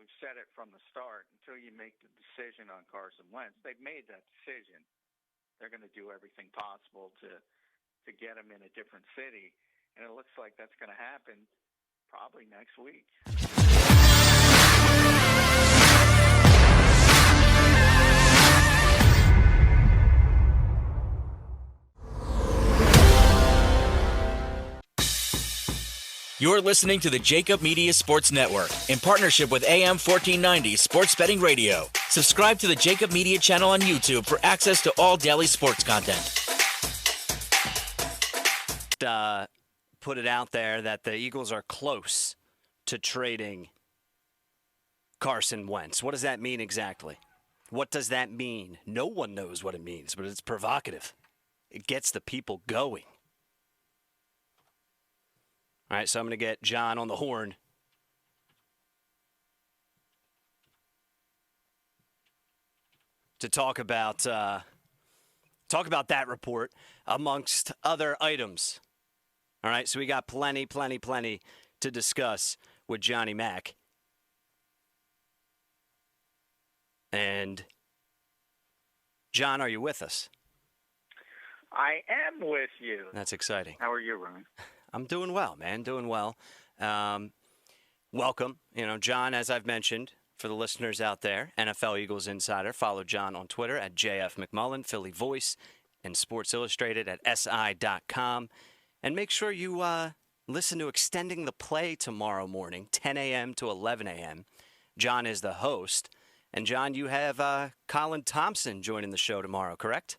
We've said it from the start. Until you make the decision on Carson Wentz, they've made that decision. They're going to do everything possible to get him in a different city, and it looks like that's going to happen probably next week. You're listening to the JAKIB Media Sports Network in partnership with AM 1490 Sports Betting Radio. Subscribe to the JAKIB Media channel on YouTube for access to all daily sports content. Put it out there that the Eagles are close to trading Carson Wentz. What does that mean exactly? What does that mean? No one knows what it means, but it's provocative. It gets the people going. All right, so I'm going to get John on the horn. To talk about that report amongst other items. All right, so we got plenty to discuss with Johnny Mack. And John, are you with us? I am with you. That's exciting. How are you, Ryan? I'm doing well, man. Doing well. Welcome. John, as I've mentioned, for the listeners out there, NFL Eagles Insider. Follow John on Twitter at JF McMullen, Philly Voice, and Sports Illustrated at SI.com. And make sure you listen to Extending the Play tomorrow morning, 10 a.m. to 11 a.m. John is the host. And, John, you have Colin Thompson joining the show tomorrow, correct?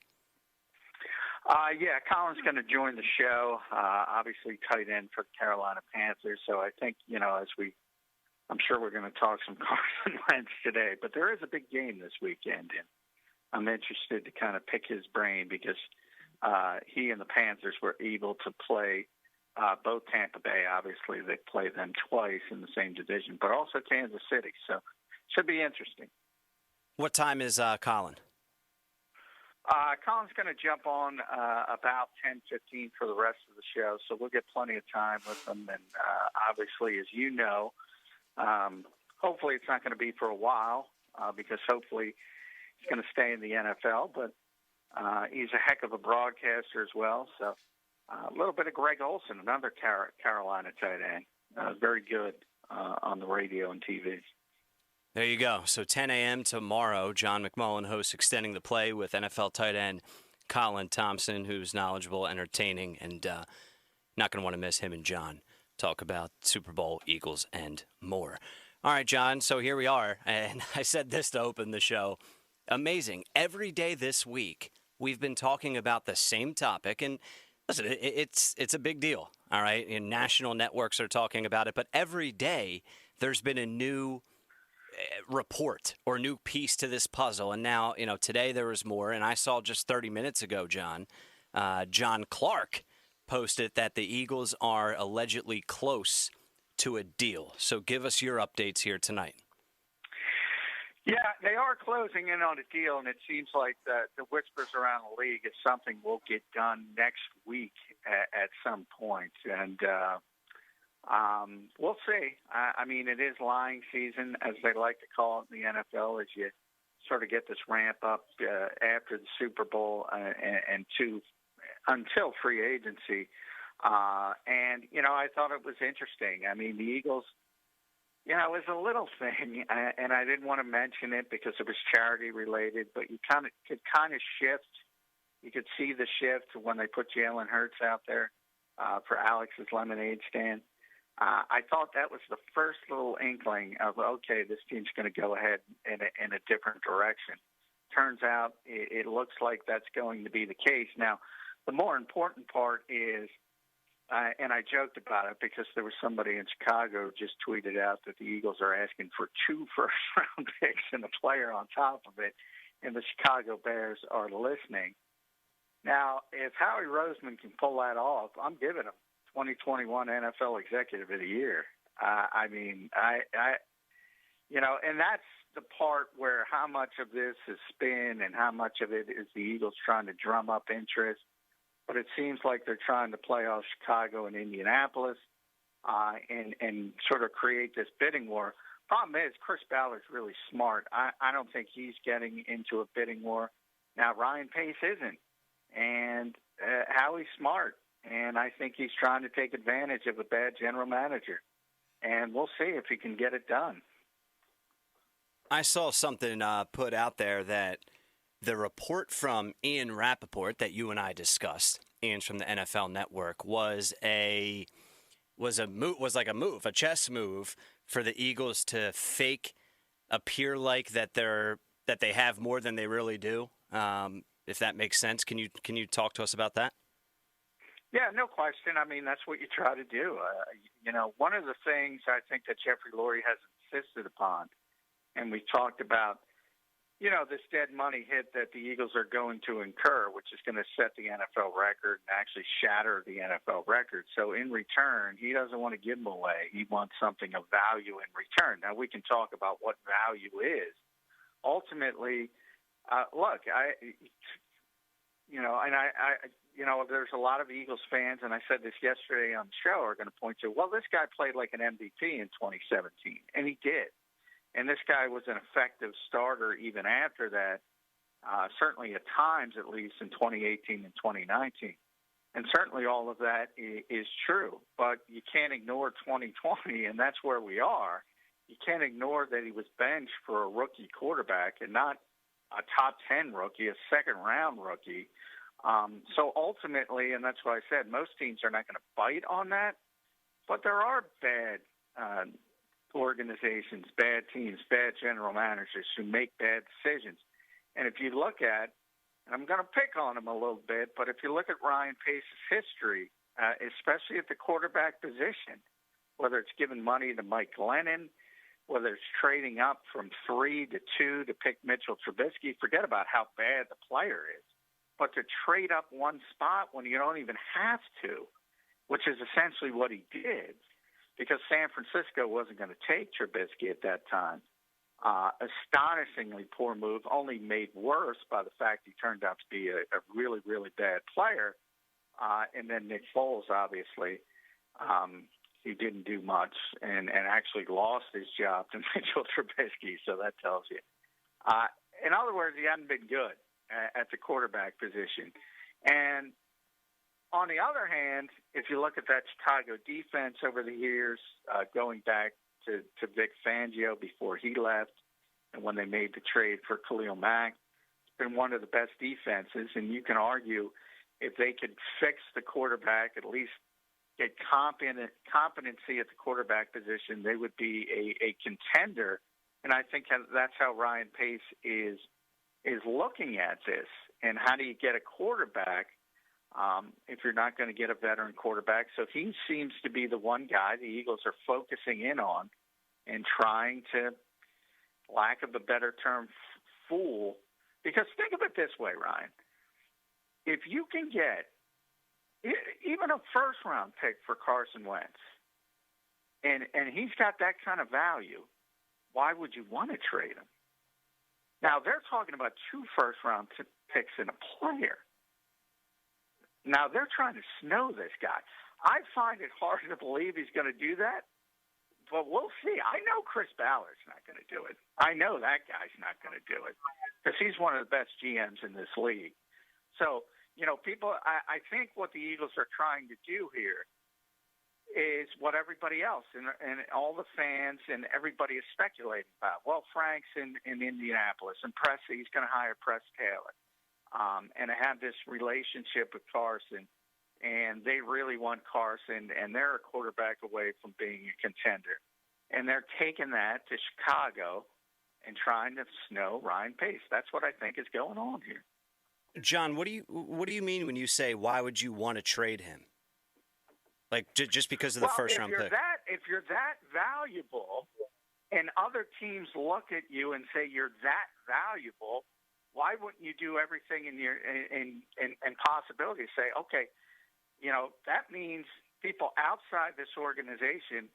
Yeah, Colin's going to join the show, obviously tight end for Carolina Panthers. So I think, I'm sure we're going to talk some Carson Wentz today. But there is a big game this weekend, and I'm interested to kind of pick his brain because he and the Panthers were able to play both Tampa Bay. Obviously, they play them twice in the same division, but also Kansas City. So should be interesting. What time is Colin? Colin's going to jump on about 10:15 for the rest of the show, so we'll get plenty of time with him. And obviously, as you know, hopefully it's not going to be for a while because hopefully he's going to stay in the NFL. But he's a heck of a broadcaster as well. So a little bit of Greg Olsen, another Carolina tight end, very good on the radio and TV. There you go. So 10 a.m. tomorrow, John McMullen hosts Extending the Play with NFL tight end Colin Thompson, who's knowledgeable, entertaining, and not going to want to miss him and John talk about Super Bowl, Eagles, and more. All right, John, so here we are. And I said this to open the show. Amazing. Every day this week, we've been talking about the same topic. And listen, it's a big deal, all right? And national networks are talking about it. But every day, there's been a new report or new piece to this puzzle. And now, today there was more. And I saw just 30 minutes ago, John Clark posted that the Eagles are allegedly close to a deal. So give us your updates here tonight. Yeah, they are closing in on a deal, and it seems like the whispers around the league is something will get done next week at some point. And we'll see. I mean, it is lying season, as they like to call it in the NFL, as you sort of get this ramp up after the Super Bowl and until free agency. And, I thought it was interesting. I mean, the Eagles, it was a little thing, and I didn't want to mention it because it was charity related, but you could shift. You could see the shift when they put Jalen Hurts out there for Alex's lemonade stand. I thought that was the first little inkling of, okay, this team's going to go ahead in a different direction. Turns out it looks like that's going to be the case. Now, the more important part is, and I joked about it because there was somebody in Chicago just tweeted out that the Eagles are asking for 2 first-round picks and a player on top of it, and the Chicago Bears are listening. Now, if Howie Roseman can pull that off, I'm giving him 2021 NFL Executive of the Year. And that's the part where how much of this is spin and how much of it is the Eagles trying to drum up interest. But it seems like they're trying to play off Chicago and Indianapolis and sort of create this bidding war. Problem is, Chris Ballard's really smart. I don't think he's getting into a bidding war. Now, Ryan Pace isn't. And Howie's smart. And I think he's trying to take advantage of a bad general manager. And we'll see if he can get it done. I saw something put out there that the report from Ian Rappaport that you and I discussed, Ian's from the NFL Network, was a chess move for the Eagles to fake appear like that they have more than they really do. If that makes sense, can you talk to us about that? Yeah, no question. I mean, that's what you try to do. One of the things I think that Jeffrey Lurie has insisted upon, and we talked about, this dead money hit that the Eagles are going to incur, which is going to set the NFL record and actually shatter the NFL record. So in return, he doesn't want to give them away. He wants something of value in return. Now, we can talk about what value is. Ultimately, there's a lot of Eagles fans, and I said this yesterday on the show, are going to point to, well, this guy played like an MVP in 2017, and he did. And this guy was an effective starter even after that, certainly at times at least in 2018 and 2019. And certainly all of that is true, but you can't ignore 2020, and that's where we are. You can't ignore that he was benched for a rookie quarterback and not a top 10 rookie, a second-round rookie. So ultimately, and that's why I said most teams are not going to bite on that, but there are bad organizations, bad teams, bad general managers who make bad decisions. And if you look at, and I'm going to pick on him a little bit, but if you look at Ryan Pace's history, especially at the quarterback position, whether it's giving money to Mike Glennon, whether it's trading up from 3 to 2 to pick Mitchell Trubisky, forget about how bad the player is. But to trade up one spot when you don't even have to, which is essentially what he did, because San Francisco wasn't going to take Trubisky at that time. Astonishingly poor move, only made worse by the fact he turned out to be a really, really bad player. And then Nick Foles, obviously, he didn't do much and actually lost his job to Mitchell Trubisky, so that tells you. In other words, he hadn't been good at the quarterback position. And on the other hand, if you look at that Chicago defense over the years, going back to Vic Fangio before he left and when they made the trade for Khalil Mack, it's been one of the best defenses. And you can argue if they could fix the quarterback, at least get competency at the quarterback position, they would be a contender. And I think that's how Ryan Pace is looking at this. And how do you get a quarterback if you're not going to get a veteran quarterback? So he seems to be the one guy the Eagles are focusing in on and trying to, lack of a better term, fool. Because think of it this way, Ryan. If you can get even a first-round pick for Carson Wentz, and he's got that kind of value, why would you want to trade him? Now, they're talking about 2 first-round picks in a player. Now, they're trying to snow this guy. I find it hard to believe he's going to do that, but we'll see. I know Chris Ballard's not going to do it. I know that guy's not going to do it because he's one of the best GMs in this league. So, people, I think what the Eagles are trying to do here is what everybody else and all the fans and everybody is speculating about. Well, Frank's in Indianapolis, and he's going to hire Press Taylor. And to have this relationship with Carson, and they really want Carson, and they're a quarterback away from being a contender. And they're taking that to Chicago and trying to snow Ryan Pace. That's what I think is going on here. John, what do you mean when you say why would you want to trade him? Like just because of the first-round pick? If you're that valuable, and other teams look at you and say you're that valuable, why wouldn't you do everything in your possibility to say, okay, that means people outside this organization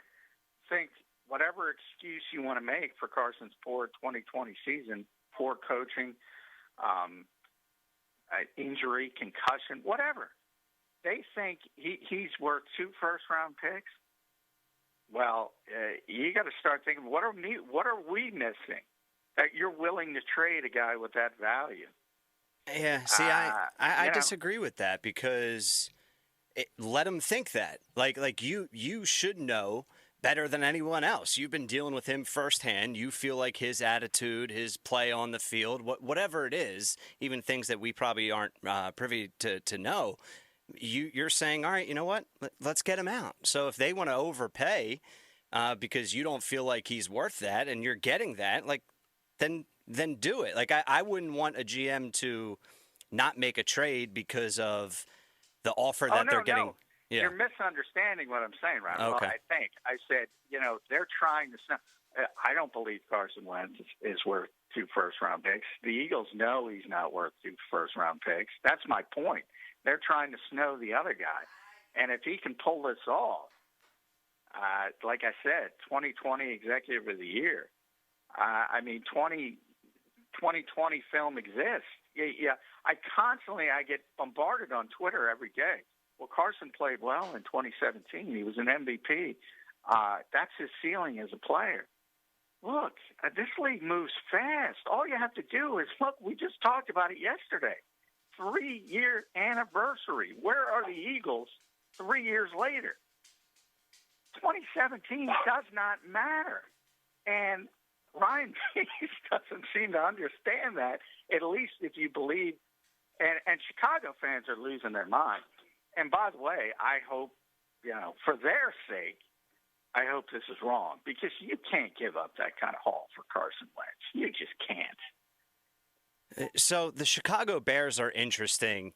think whatever excuse you want to make for Carson's poor 2020 season, poor coaching, injury, concussion, whatever. They think he's worth 2 first-round picks. Well, you got to start thinking, what are we missing that you're willing to trade a guy with that value? Yeah, see, I disagree with that because let him think that. Like you should know better than anyone else. You've been dealing with him firsthand. You feel like his attitude, his play on the field, whatever it is, even things that we probably aren't privy to know, you're saying, all right, you know what? Let's get him out. So if they want to overpay because you don't feel like he's worth that and you're getting that, like then do it. Like I wouldn't want a GM to not make a trade because of the offer that they're getting. No. Yeah. You're misunderstanding what I'm saying, Ron. Okay. Well, I said, they're trying to snap. I don't believe Carson Wentz is worth 2 first-round picks. The Eagles know he's not worth 2 first-round picks. That's my point. They're trying to snow the other guy. And if he can pull this off, like I said, 2020 Executive of the Year, 2020 film exists. Yeah, I get bombarded on Twitter every day. Well, Carson played well in 2017. He was an MVP. That's his ceiling as a player. Look, this league moves fast. All you have to do is look. We just talked about it yesterday. 3-year anniversary. Where are the Eagles 3 years later? 2017 does not matter. And Ryan Pace doesn't seem to understand that, at least if you believe. And Chicago fans are losing their mind. And by the way, I hope, for their sake, I hope this is wrong because you can't give up that kind of haul for Carson Wentz. You just can't. So the Chicago Bears are interesting,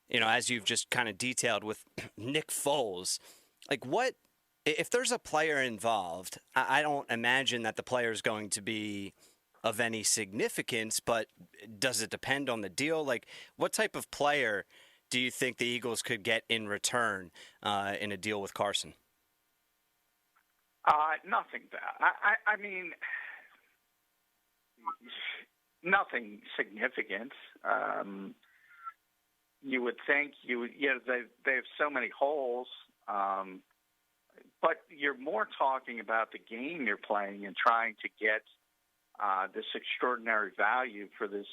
as you've just kind of detailed with Nick Foles. Like what, if there's a player involved, I don't imagine that the player is going to be of any significance, but does it depend on the deal? Like what type of player do you think the Eagles could get in return in a deal with Carson? Nothing. I mean, nothing significant. You would think they have so many holes, but you're more talking about the game you're playing and trying to get this extraordinary value for this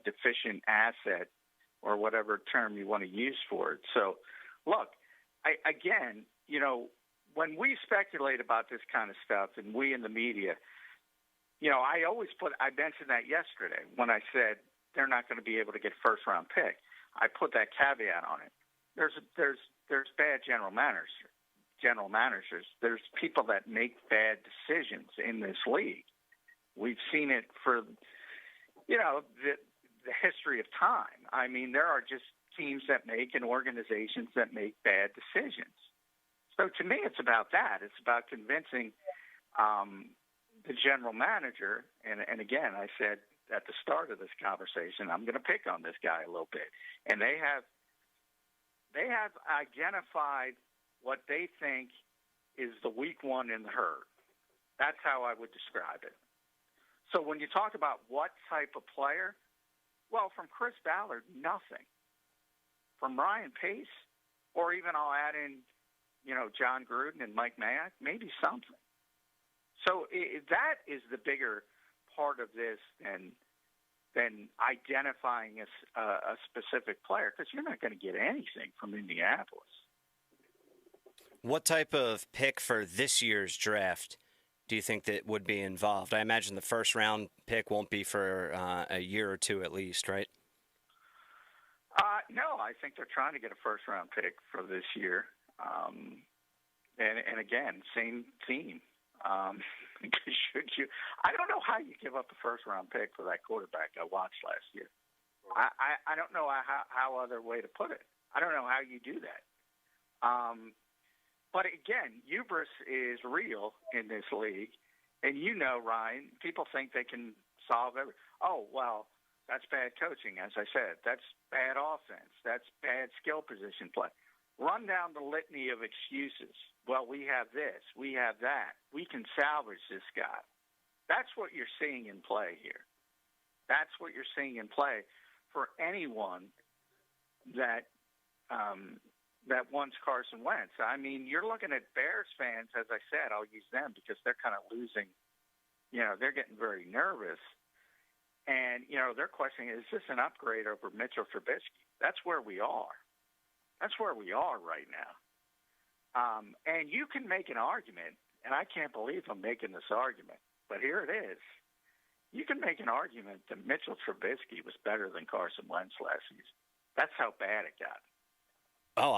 deficient asset, or whatever term you want to use for it. So, look, when we speculate about this kind of stuff, and we in the media, I mentioned that yesterday when I said they're not going to be able to get first-round pick. I put that caveat on it. There's bad general managers. There's people that make bad decisions in this league. We've seen it for, the history of time. I mean, there are just teams that make and organizations that make bad decisions. So to me, it's about that. It's about convincing the general manager. And again, I said at the start of this conversation, I'm going to pick on this guy a little bit. And they have identified what they think is the weak one in the herd. That's how I would describe it. So when you talk about what type of player, well, from Chris Ballard, nothing. From Ryan Pace, or even I'll add in, John Gruden and Mike Mayock, maybe something. So that is the bigger part of this than identifying a specific player, because you're not going to get anything from Indianapolis. What type of pick for this year's draft do you think that would be involved? I imagine the first round pick won't be for a year or two at least, right? No, I think they're trying to get a first round pick for this year. And again, same theme. I don't know how you give up a first round pick for that quarterback I watched last year. I don't know how other way to put it. I don't know how you do that. But again, hubris is real in this league. And Ryan, people think they can solve everything. Oh, well, that's bad coaching, as I said. That's bad offense. That's bad skill position play. Run down the litany of excuses. Well, we have this. We have that. We can salvage this guy. That's what you're seeing in play here. That's what you're seeing in play for anyone that that wants Carson Wentz. I mean, you're looking at Bears fans, as I said, I'll use them because they're kind of losing, they're getting very nervous. And, they're questioning, is this an upgrade over Mitchell Trubisky? That's where we are. That's where we are right now. And you can make an argument, and I can't believe I'm making this argument, but here it is. You can make an argument that Mitchell Trubisky was better than Carson Wentz last season. That's how bad it got. Oh,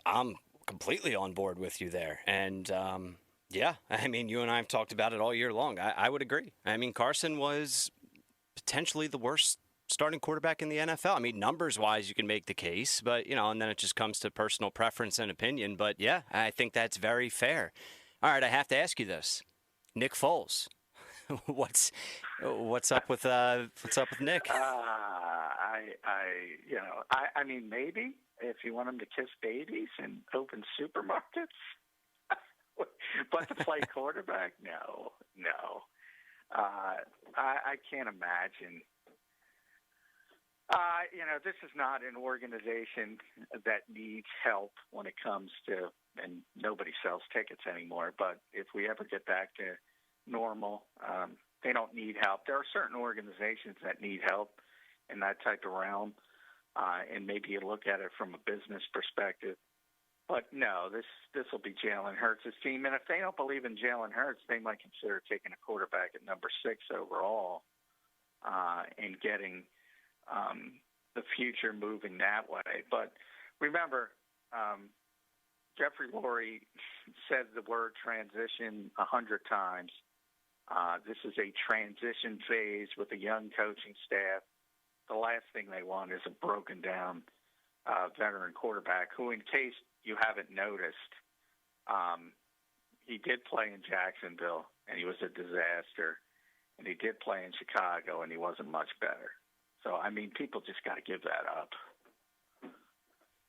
I'm completely on board with you there. And, yeah, I mean, you and I have talked about it all year long. I would agree. I mean, Carson was potentially the worst starting quarterback in the NFL. I mean, numbers-wise, you can make the case, but, and then it just comes to personal preference and opinion. But, yeah, I think that's very fair. All right, I have to ask you this. Nick Foles. What's up with Nick? I mean, maybe if you want him to kiss babies and open supermarkets, but to play quarterback, no. I can't imagine. This is not an organization that needs help when it comes to, and nobody sells tickets anymore. But if we ever get back to normal, they don't need help. There are certain organizations that need help in that type of realm, and maybe you look at it from a business perspective. But no, this will be Jalen Hurts' team, and if they don't believe in Jalen Hurts, they might consider taking a quarterback at number 6 overall, and getting the future moving that way. But remember, Jeffrey Lurie said the word transition 100 times. This is a transition phase with a young coaching staff. The last thing they want is a broken down veteran quarterback who, in case you haven't noticed, he did play in Jacksonville and he was a disaster, and he did play in Chicago and he wasn't much better. So, I mean, people just got to give that up.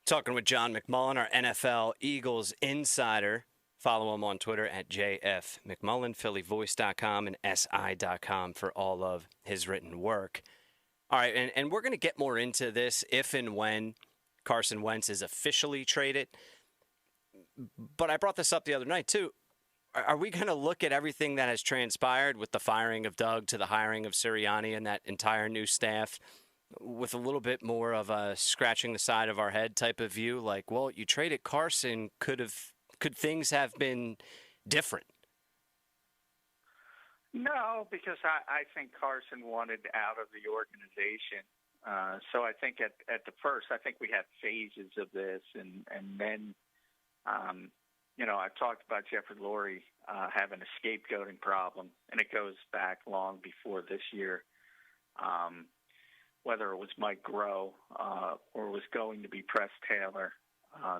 Talking with John McMullen, our NFL Eagles insider. Follow him on Twitter at JF McMullen, PhillyVoice.com, and SI.com for all of his written work. All right, and we're going to get more into this if and when Carson Wentz is officially traded. But I brought this up the other night, too. Are we going to look at everything that has transpired with the firing of Doug to the hiring of Sirianni and that entire new staff with a little bit more of a scratching the side of our head type of view? Like, well, you traded Carson. Could things have been different? No, because I think Carson wanted out of the organization. So I think at the first, I think we had phases of this, and then, I've talked about Jeffrey Lurie having a scapegoating problem, and it goes back long before this year. Whether it was Mike Groh or it was going to be Press Taylor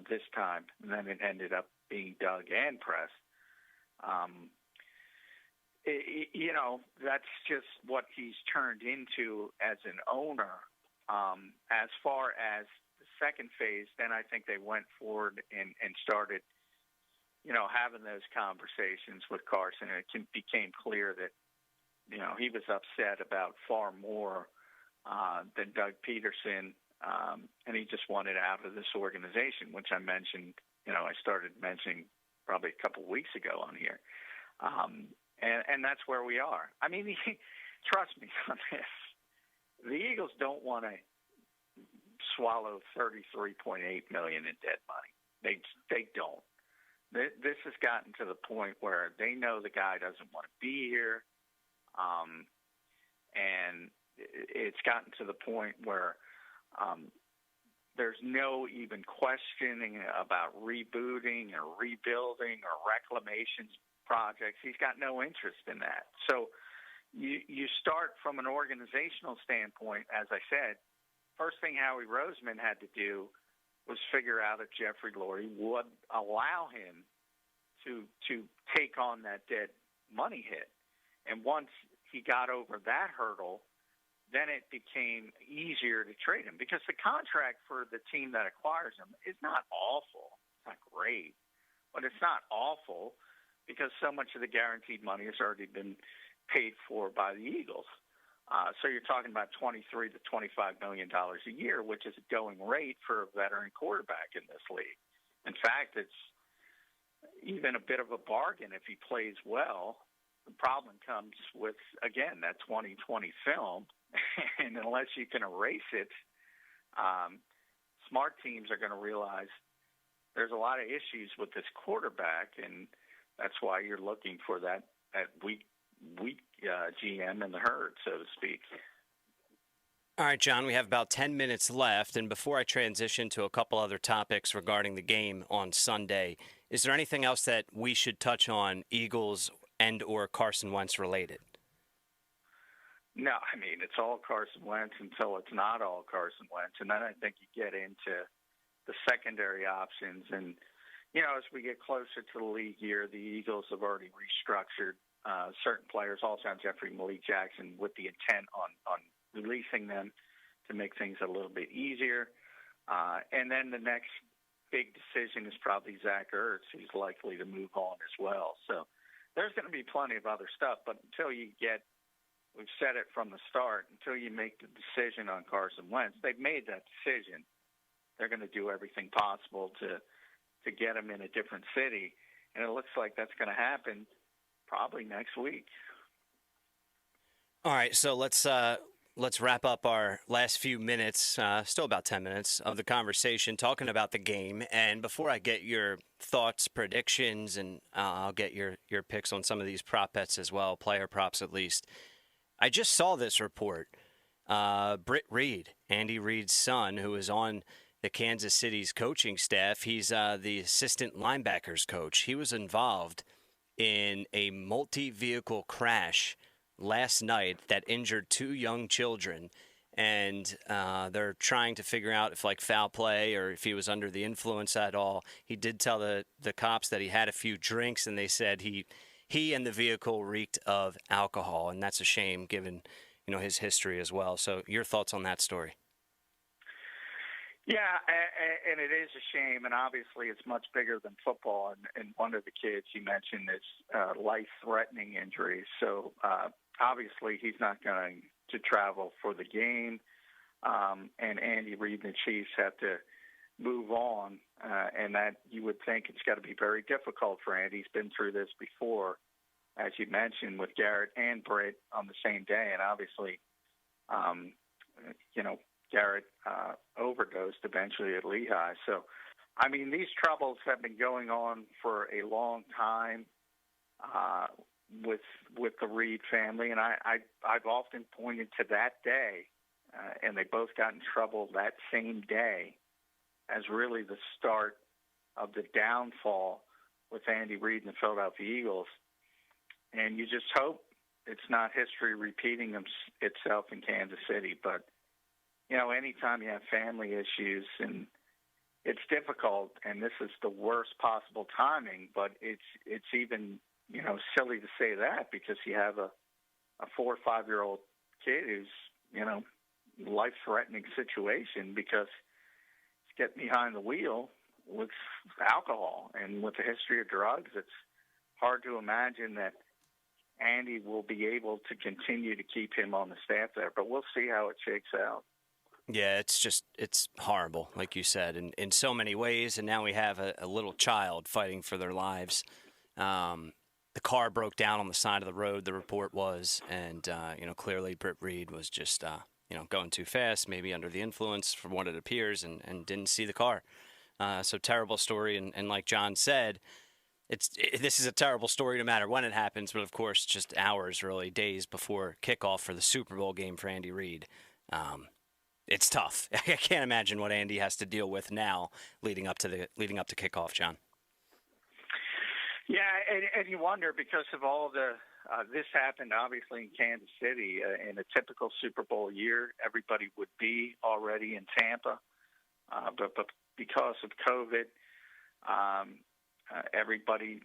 this time, and then it ended up being Doug and Press. That's just what he's turned into as an owner. As far as the second phase, then I think they went forward and started, having those conversations with Carson. And it became clear that, he was upset about far more than Doug Peterson, and he just wanted out of this organization, which I mentioned, I started mentioning probably a couple weeks ago on here. And that's where we are. I mean, trust me on this. The Eagles don't want to swallow $33.8 million in dead money. They don't. This has gotten to the point where they know the guy doesn't want to be here, and it's gotten to the point where there's no even questioning about rebooting or rebuilding or reclamation projects. He's got no interest in that. So you start from an organizational standpoint, as I said. First thing Howie Roseman had to do was figure out if Jeffrey Lurie would allow him to take on that dead money hit. And once he got over that hurdle, then it became easier to trade him, because the contract for the team that acquires him is not awful. It's not great, but it's not awful because so much of the guaranteed money has already been paid for by the Eagles. So you're talking about $23 to $25 million a year, which is a going rate for a veteran quarterback in this league. In fact, it's even a bit of a bargain if he plays well. The problem comes with, again, that 2020 film, and unless you can erase it, smart teams are going to realize there's a lot of issues with this quarterback, and that's why you're looking for that weak GM in the herd, so to speak. All right, John, we have about 10 minutes left, and before I transition to a couple other topics regarding the game on Sunday, is there anything else that we should touch on, Eagles and or Carson Wentz related? No, I mean, it's all Carson Wentz until it's not all Carson Wentz, and then I think you get into the secondary options. And, as we get closer to the league year, the Eagles have already restructured certain players, Alshon Jeffrey, Malik Jackson, with the intent on releasing them to make things a little bit easier. And then the next big decision is probably Zach Ertz, who's likely to move on as well. So there's going to be plenty of other stuff, but until you get, we've said it from the start, until you make the decision on Carson Wentz, they've made that decision. They're going to do everything possible to get him in a different city, and it looks like that's going to happen probably next week. All right, so let's wrap up our last few minutes, still about 10 minutes, of the conversation talking about the game. And before I get your thoughts, predictions, and I'll get your picks on some of these prop bets as well, player props at least, I just saw this report. Britt Reid, Andy Reid's son, who is on the Kansas City's coaching staff, he's the assistant linebackers coach. He was involved in a multi-vehicle crash last night that injured 2 young children, and they're trying to figure out if foul play or if he was under the influence at all. He did tell the cops that he had a few drinks, and they said he and the vehicle reeked of alcohol, and that's a shame given his history as well. So your thoughts on that story? Yeah, and it is a shame, and obviously it's much bigger than football. And one of the kids you mentioned is life-threatening injuries. So obviously he's not going to travel for the game, and Andy Reid and the Chiefs have to move on, and that you would think it's got to be very difficult for Andy. He's been through this before, as you mentioned, with Garrett and Britt on the same day, and obviously, Garrett overdosed eventually at Lehigh. So, I mean, these troubles have been going on for a long time with the Reid family, and I've often pointed to that day, and they both got in trouble that same day, as really the start of the downfall with Andy Reid and the Philadelphia Eagles. And you just hope it's not history repeating itself in Kansas City, but anytime you have family issues, and it's difficult, and this is the worst possible timing, but it's even, silly to say that because you have a 4 or 5-year-old kid who's, life-threatening situation because he's getting behind the wheel with alcohol. And with the history of drugs, it's hard to imagine that Andy will be able to continue to keep him on the staff there, but we'll see how it shakes out. Yeah, it's horrible, like you said, in so many ways. And now we have a little child fighting for their lives. The car broke down on the side of the road, the report was. And, clearly Britt Reid was just, going too fast, maybe under the influence from what it appears, and didn't see the car. So terrible story. And like John said, this is a terrible story no matter when it happens. But, of course, just hours, really, days before kickoff for the Super Bowl game for Andy Reid. It's tough. I can't imagine what Andy has to deal with now, leading up to kickoff, John. Yeah, and you wonder because of all this happened obviously in Kansas City in a typical Super Bowl year. Everybody would be already in Tampa, but because of COVID, everybody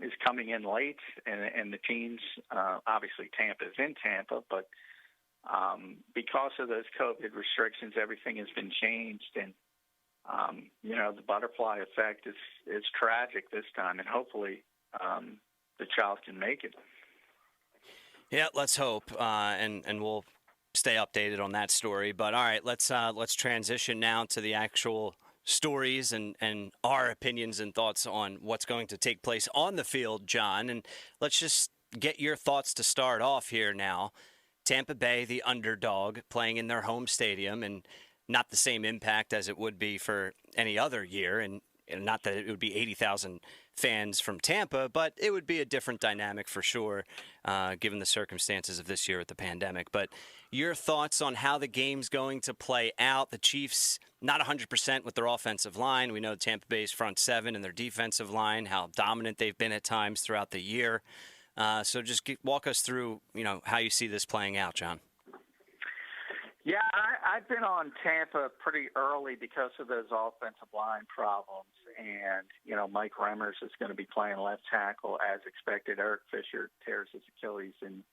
is coming in late, and the teams obviously Tampa's in Tampa, but. Because of those COVID restrictions, everything has been changed, and the butterfly effect is tragic this time, and hopefully the child can make it. Yeah, let's hope, and we'll stay updated on that story. But all right, let's transition now to the actual stories and our opinions and thoughts on what's going to take place on the field, John. And let's just get your thoughts to start off here now. Tampa Bay, the underdog, playing in their home stadium, and not the same impact as it would be for any other year. And not that it would be 80,000 fans from Tampa, but it would be a different dynamic for sure, given the circumstances of this year with the pandemic. But your thoughts on how the game's going to play out? The Chiefs not 100% with their offensive line. We know Tampa Bay's front seven and their defensive line, how dominant they've been at times throughout the year. So just walk us through, how you see this playing out, John. Yeah, I've been on Tampa pretty early because of those offensive line problems. And, Mike Remmers is going to be playing left tackle as expected. Eric Fisher tears his Achilles in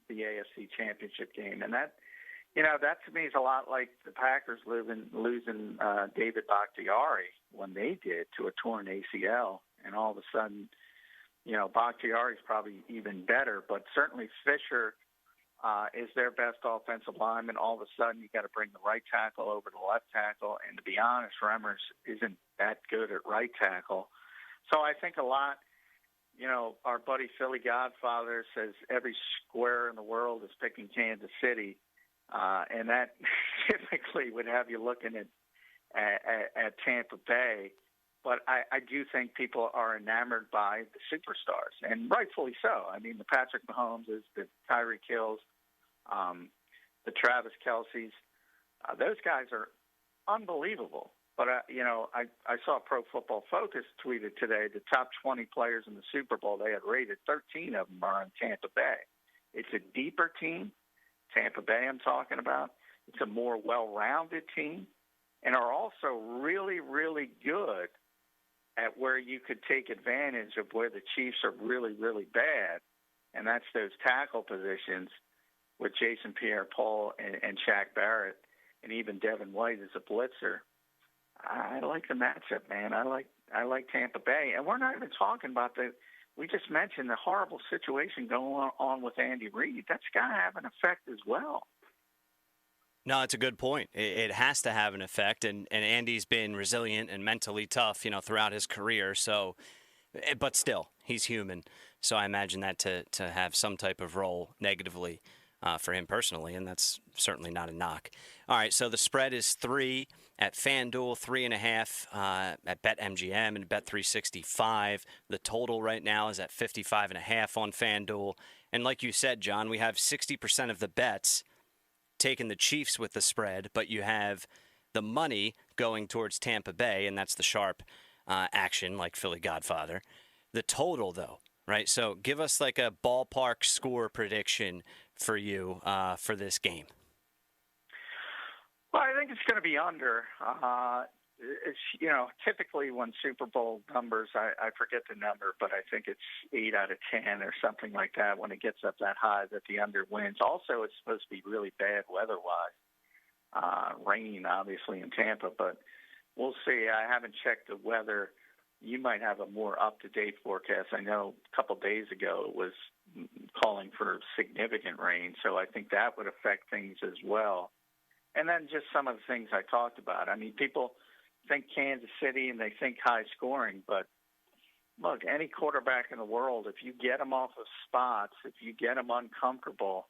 the AFC Championship game. And that to me is a lot like the Packers losing David Bakhtiari when they did to a torn ACL. And all of a sudden, Bakhtiari's probably even better. But certainly Fisher is their best offensive lineman. All of a sudden, you got to bring the right tackle over to left tackle. And to be honest, Remmers isn't that good at right tackle. So I think a lot, our buddy Philly Godfather says every square in the world is picking Kansas City. And that typically would have you looking at Tampa Bay. But I do think people are enamored by the superstars, and rightfully so. I mean, the Patrick Mahomes, the Tyreek Hills, the Travis Kelce's. Those guys are unbelievable. But, I saw Pro Football Focus tweeted today the top 20 players in the Super Bowl, they had rated 13 of them are on Tampa Bay. It's a deeper team, Tampa Bay I'm talking about. It's a more well-rounded team, and are also really, really good at where you could take advantage of where the Chiefs are really, really bad, and that's those tackle positions with Jason Pierre-Paul and Shaq Barrett, and even Devin White as a blitzer. I like the matchup, man. I like Tampa Bay, and we're not even talking about we just mentioned the horrible situation going on with Andy Reid. That's got to have an effect as well. No, it's a good point. It has to have an effect, and Andy's been resilient and mentally tough, throughout his career. So, but still, he's human. So I imagine that to have some type of role negatively for him personally, and that's certainly not a knock. All right, so the spread is 3 at FanDuel, 3.5 at BetMGM and Bet365. The total right now is at 55.5 on FanDuel, and like you said, John, we have 60% of the bets taking the Chiefs with the spread, but you have the money going towards Tampa Bay, and that's the sharp action, like Philly Godfather. The total, though, right? So give us like a ballpark score prediction for you for this game. Well, I think it's going to be under. Typically when Super Bowl numbers, I forget the number, but I think it's 8 out of 10 or something like that when it gets up that high that the under wins. Also, it's supposed to be really bad weather-wise. Rain, obviously, in Tampa, but we'll see. I haven't checked the weather. You might have a more up-to-date forecast. I know a couple days ago it was calling for significant rain, so I think that would affect things as well. And then just some of the things I talked about. I mean, people think Kansas City and they think high scoring, but look, any quarterback in the world, if you get them off of spots, if you get them uncomfortable,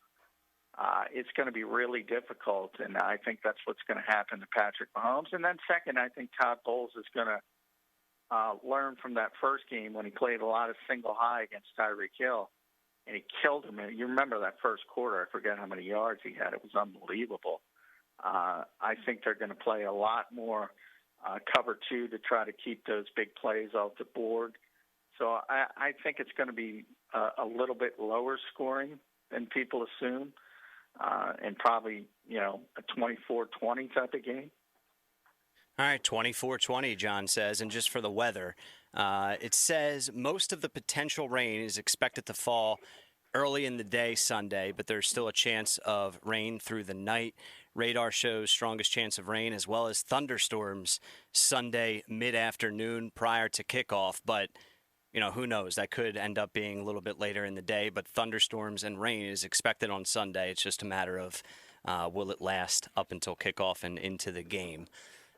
it's going to be really difficult. And I think that's what's going to happen to Patrick Mahomes. And then second, I think Todd Bowles is going to learn from that first game when he played a lot of single high against Tyreek Hill, and he killed him. You remember that first quarter, I forget how many yards he had. It was unbelievable. I think they're going to play a lot more cover 2 to try to keep those big plays off the board. So I think it's going to be a little bit lower scoring than people assume, and probably, a 24-20 type of game. All right, 24-20, John says. And just for the weather, it says most of the potential rain is expected to fall early in the day Sunday, but there's still a chance of rain through the night. Radar shows strongest chance of rain as well as thunderstorms Sunday mid-afternoon prior to kickoff. But, who knows? That could end up being a little bit later in the day. But thunderstorms and rain is expected on Sunday. It's just a matter of will it last up until kickoff and into the game.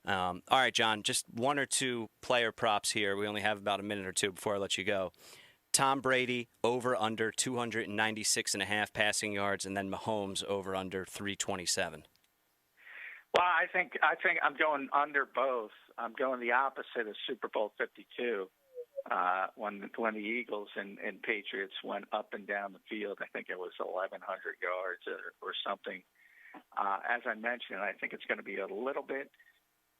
All right, John, just one or two player props here. We only have about a minute or two before I let you go. Tom Brady over under 296.5 passing yards, and then Mahomes over under 327. Well, I think I'm going under both. I'm going the opposite of Super Bowl 52 when the Eagles and Patriots went up and down the field. I think it was 1,100 yards or something. As I mentioned, I think it's going to be a little bit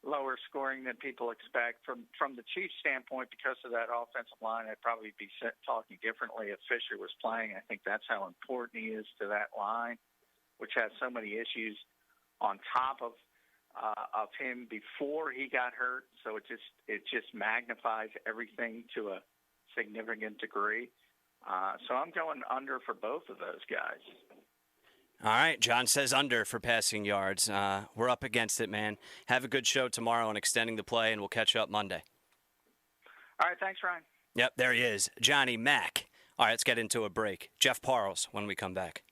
lower scoring than people expect. From the Chiefs' standpoint, because of that offensive line, I'd probably be talking differently if Fisher was playing. I think that's how important he is to that line, which has so many issues on top of him before he got hurt. So it just magnifies everything to a significant degree. So I'm going under for both of those guys. All right, John says under for passing yards. We're up against it, man. Have a good show tomorrow on Extending the Play, and we'll catch you up Monday. All right, thanks, Ryan. Yep, there he is, Johnny Mack. All right, let's get into a break. Jeff Parles when we come back.